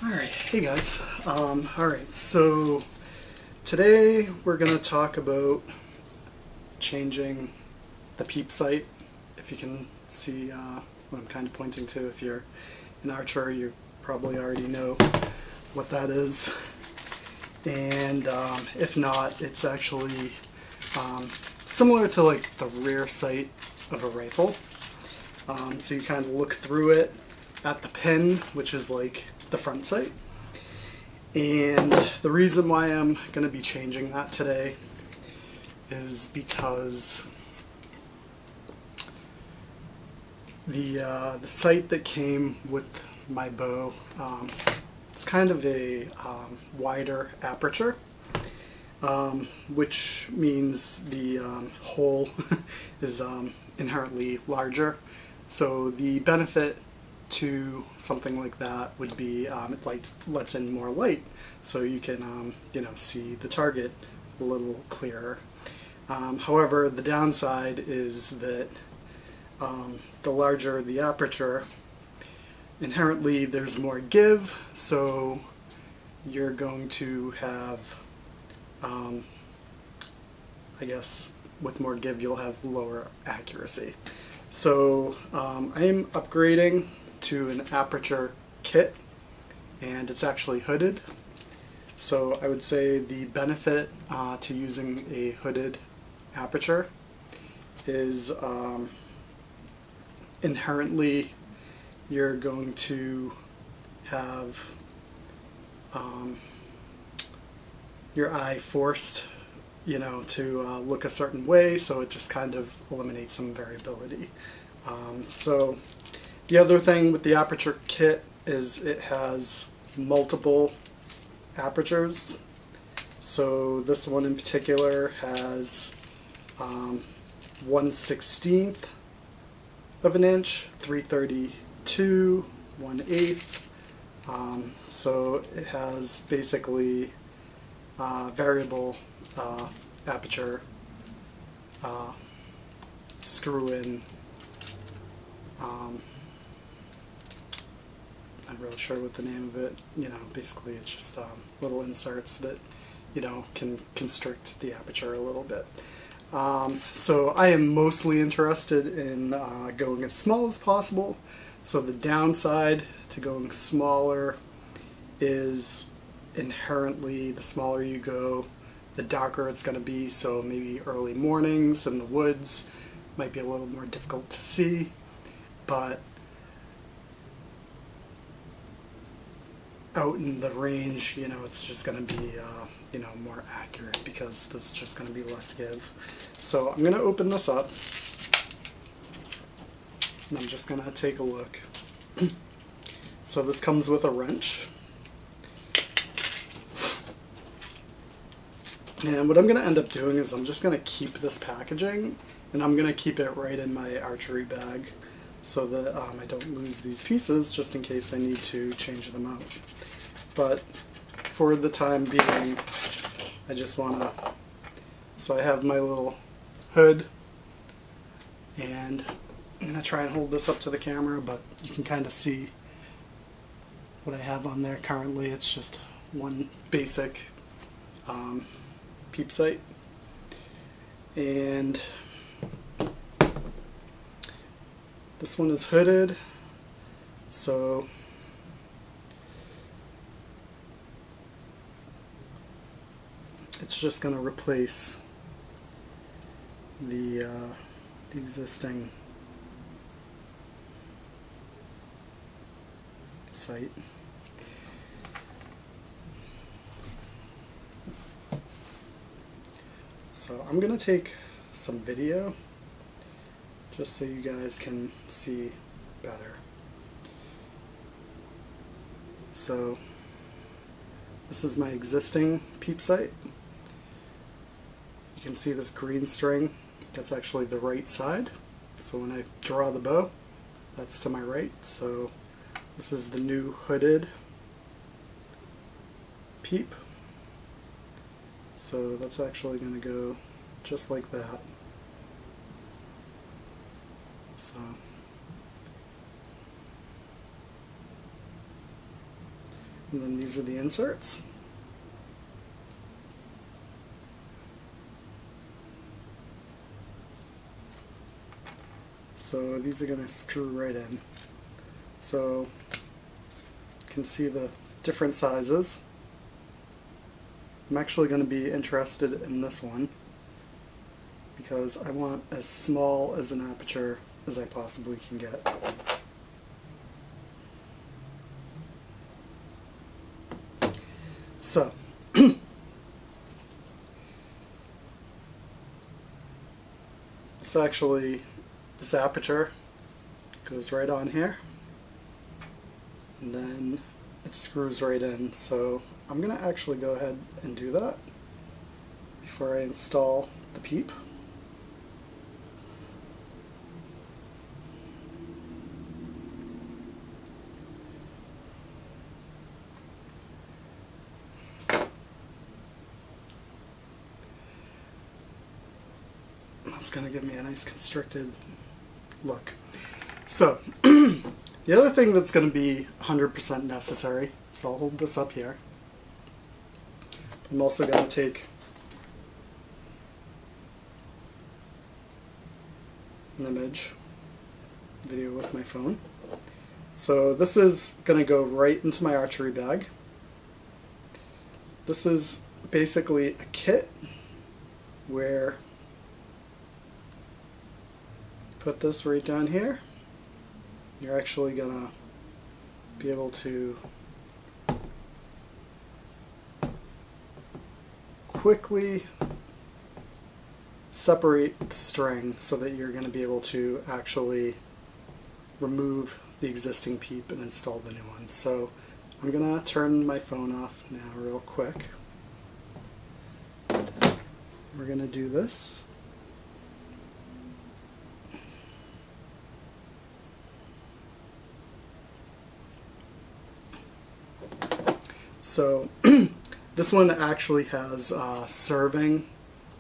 Alright, hey guys. Alright, so today we're going to talk about changing the Peep sight. If you can see what I'm kind of pointing to, if you're an archer, you probably already know what that is. And if not, it's actually similar to like the rear sight of a rifle. So you kind of look through it at the pin, which is like the front sight. And the reason why I'm going to be changing that today is because the sight that came with my bow, it's kind of a wider aperture, which means the hole is inherently larger. So the benefit to something like that would be it lets in more light, so you can see the target a little clearer. However, the downside is that the larger the aperture, inherently there's more give, so you're going to have, I guess, with more give you'll have lower accuracy. So I am upgrading to an aperture kit, and it's actually hooded. So I would say the benefit to using a hooded aperture is inherently you're going to have your eye forced to look a certain way, so it just kind of eliminates some variability. So the other thing with the aperture kit is it has multiple apertures. So this one in particular has 1/16 of an inch, 3/32, 1/8. So it has basically variable aperture screw-in. I'm not really sure what the name of it. Basically it's just little inserts that can constrict the aperture a little bit. So I am mostly interested in going as small as possible. So the downside to going smaller is inherently the smaller you go, the darker it's going to be. So maybe early mornings in the woods might be a little more difficult to see, but out in the range, it's just going to be more accurate because there's just going to be less give. So I'm going to open this up and I'm just going to take a look. So this comes with a wrench, and what I'm going to end up doing is I'm just going to keep this packaging and I'm going to keep it right in my archery bag so that I don't lose these pieces, just in case I need to change them out. But for the time being, I just want to, so I have my little hood, and I'm going to try and hold this up to the camera, but you can kind of see what I have on there currently. It's just one basic Peep sight, and this one is hooded, so it's just going to replace the existing sight. So I'm going to take some video just so you guys can see better. So this is my existing Peep sight. You can see this green string, that's actually the right side. So when I draw the bow, that's to my right. So this is the new hooded Peep. So that's actually going to go just like that. So And then these are the inserts. So these are going to screw right in. So you can see the different sizes. I'm actually going to be interested in this one because I want as small as an aperture as I possibly can get. So this aperture goes right on here, and then it screws right in. So I'm going to actually go ahead and do that before I install the Peep. That's going to give me a nice constricted look. So the other thing that's going to be 100% necessary, so I'll hold this up here. I'm also going to take an image, video with my phone. So this is going to go right into my archery bag. This is basically a kit where put this right down here. You're actually gonna be able to quickly separate the string so that you're going to be able to actually remove the existing Peep and install the new one. So I'm gonna turn my phone off now real quick. We're gonna do this. So this one actually has serving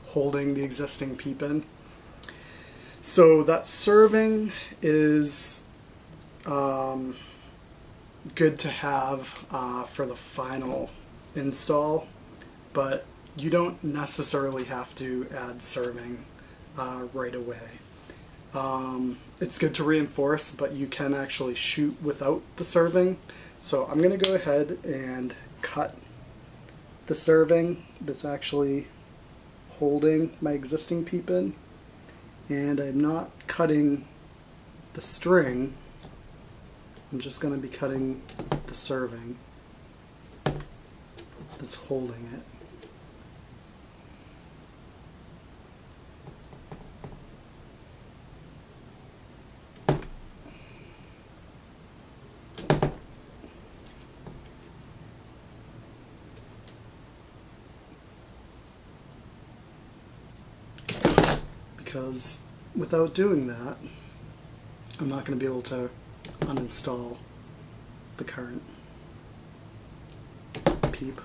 holding the existing Peep in. So that serving is good to have for the final install, but you don't necessarily have to add serving right away. It's good to reinforce, but you can actually shoot without the serving. So I'm going to go ahead and cut the serving that's actually holding my existing Peep in, and I'm not cutting the string, I'm just going to be cutting the serving that's holding it. Because without doing that, I'm not going to be able to uninstall the current Peep.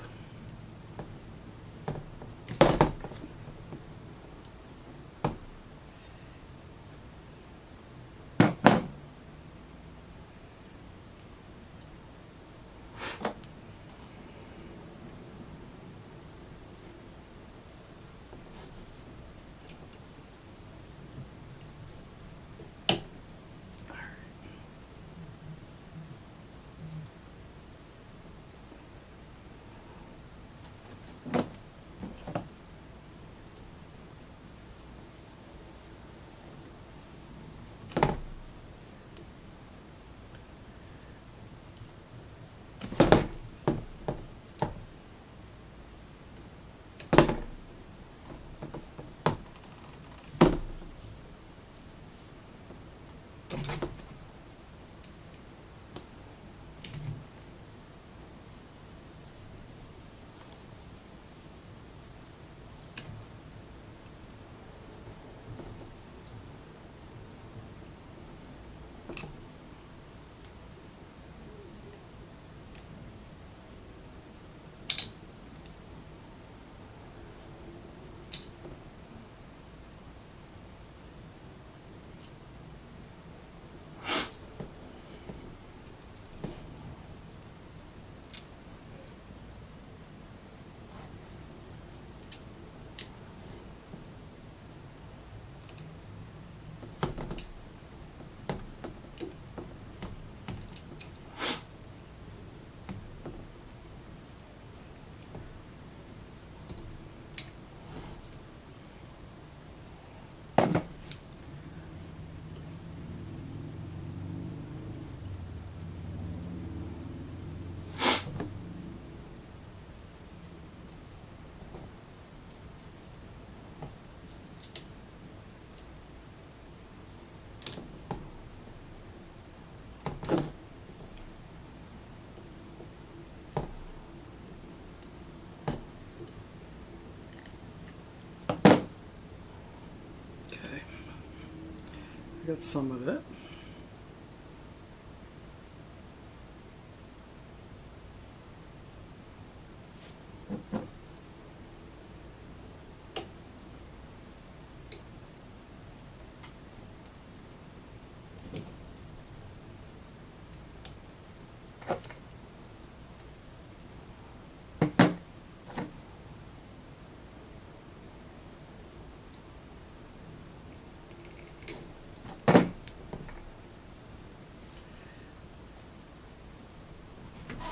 got some of it.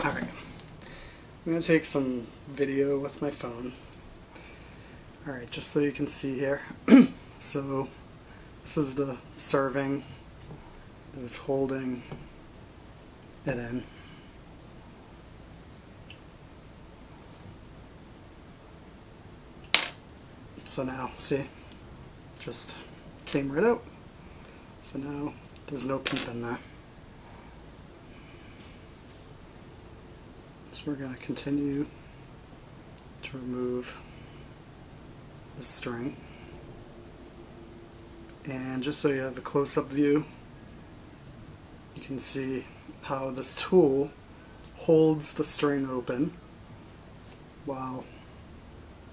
Alright, I'm going to take some video with my phone. Alright, just so you can see here. So, this is the serving that was holding it in. So now, see, just came right out. So now there's no peep in there. So we're going to continue to remove the string. And just so you have a close-up view, you can see how this tool holds the string open while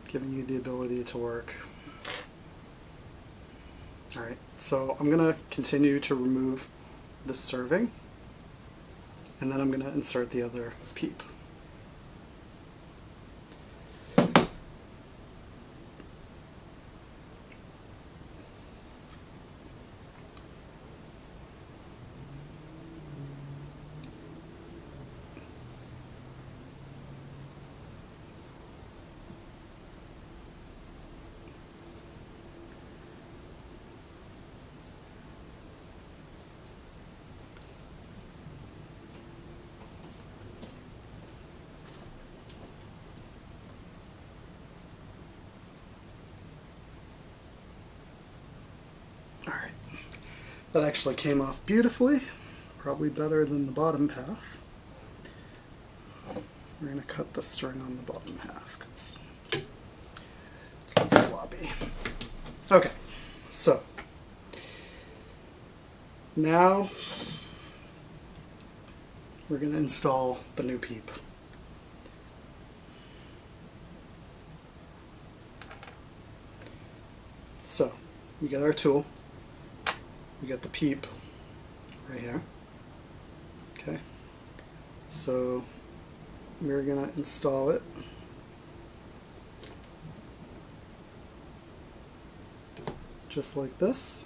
giving you the ability to work. Alright, so I'm going to continue to remove the serving, and then I'm going to insert the other peep. That actually came off beautifully, probably better than the bottom half. We're going to cut the string on the bottom half because it's a little sloppy. Okay, so now we're going to install the new peep. So we get our tool. We got the peep right here. Okay, so we're going to install it. Just like this.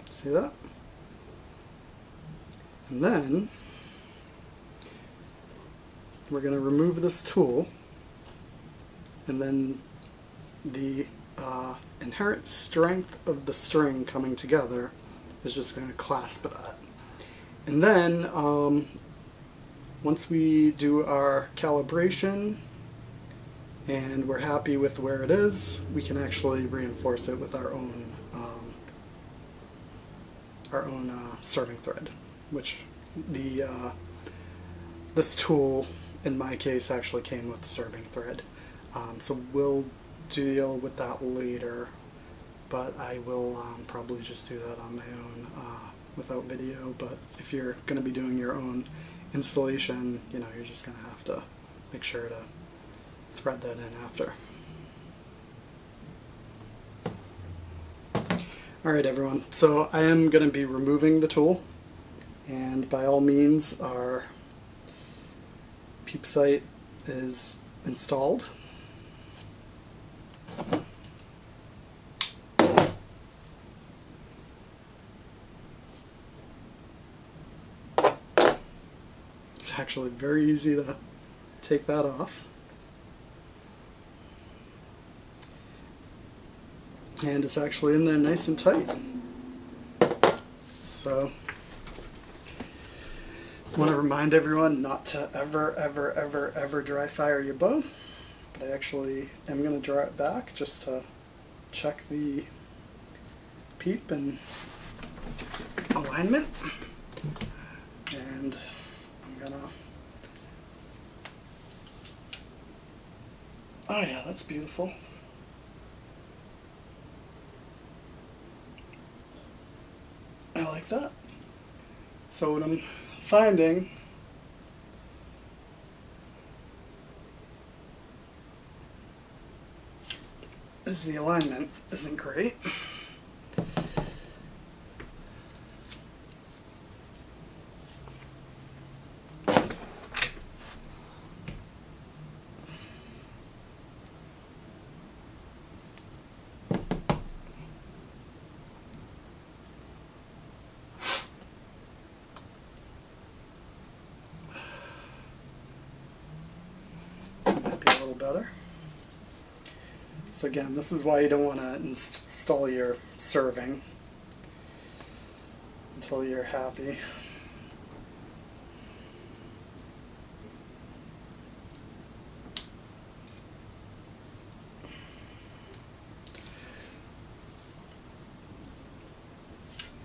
See that? And then we're going to remove this tool, and then the inherent strength of the string coming together is just going to clasp that. And then once we do our calibration and we're happy with where it is, we can actually reinforce it with our own serving thread, which this tool in my case actually came with serving thread. So we'll deal with that later, but I will probably just do that on my own without video. But if you're going to be doing your own installation, you know, you're just going to have to make sure to thread that in after. Alright everyone, so I am going to be removing the tool, and by all means our peep sight is installed. It's actually very easy to take that off. And it's actually in there nice and tight. So, I want to remind everyone not to ever dry fire your bow. But I actually am going to draw it back just to check the peep and alignment. And I'm going to... Oh yeah, that's beautiful. So what I'm finding is the alignment isn't great. Might be a little better. So again, this is why you don't want to install your serving until you're happy.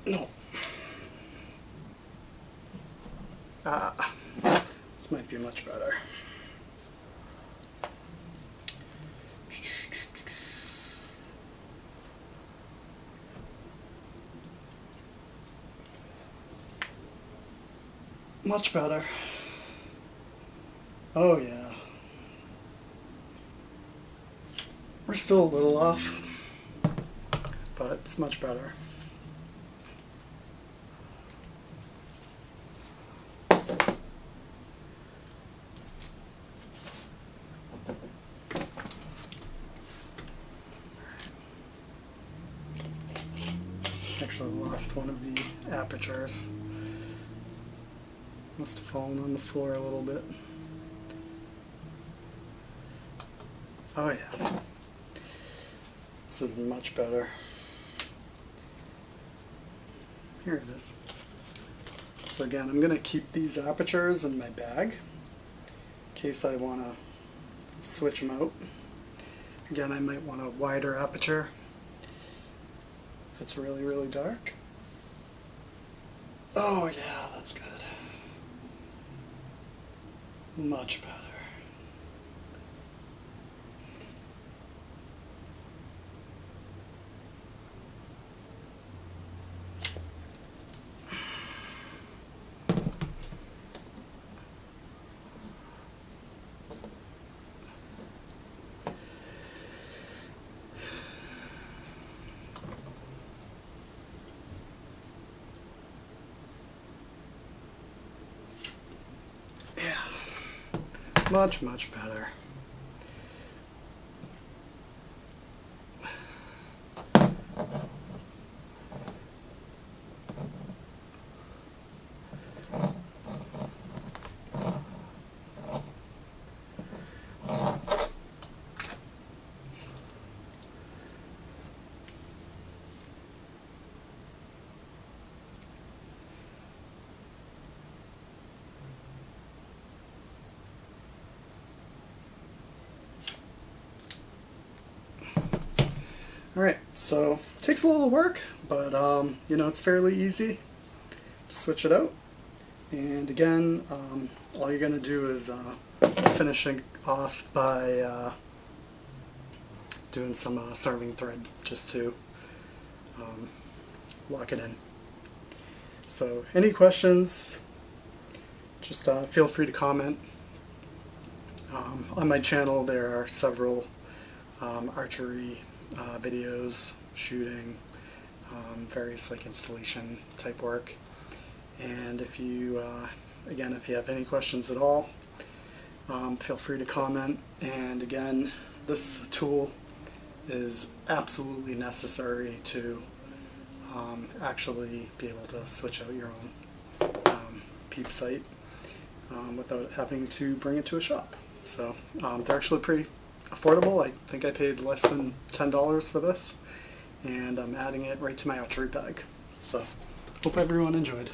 No. This might be much better. Much better. Oh yeah. We're still a little off, but it's much better. Actually lost one of the apertures. Must have fallen on the floor a little bit. Oh yeah. This is much better. Here it is. So again, I'm going to keep these apertures in my bag in case I want to switch them out. Again, I might want a wider aperture if it's really, really dark. Oh yeah, that's good. Much better. Much, much better. Alright, so it takes a little work, but you know, it's fairly easy to switch it out. And again, all you're going to do is finishing off by doing some serving thread just to lock it in. So any questions, just feel free to comment. On my channel there are several archery videos, shooting, various like installation type work. And if you, again, if you have any questions at all, feel free to comment. And again, this tool is absolutely necessary to actually be able to switch out your own Peep sight without having to bring it to a shop. So they're actually pretty affordable. I think I paid less than $10 for this, and I'm adding it right to my archery bag. So hope everyone enjoyed.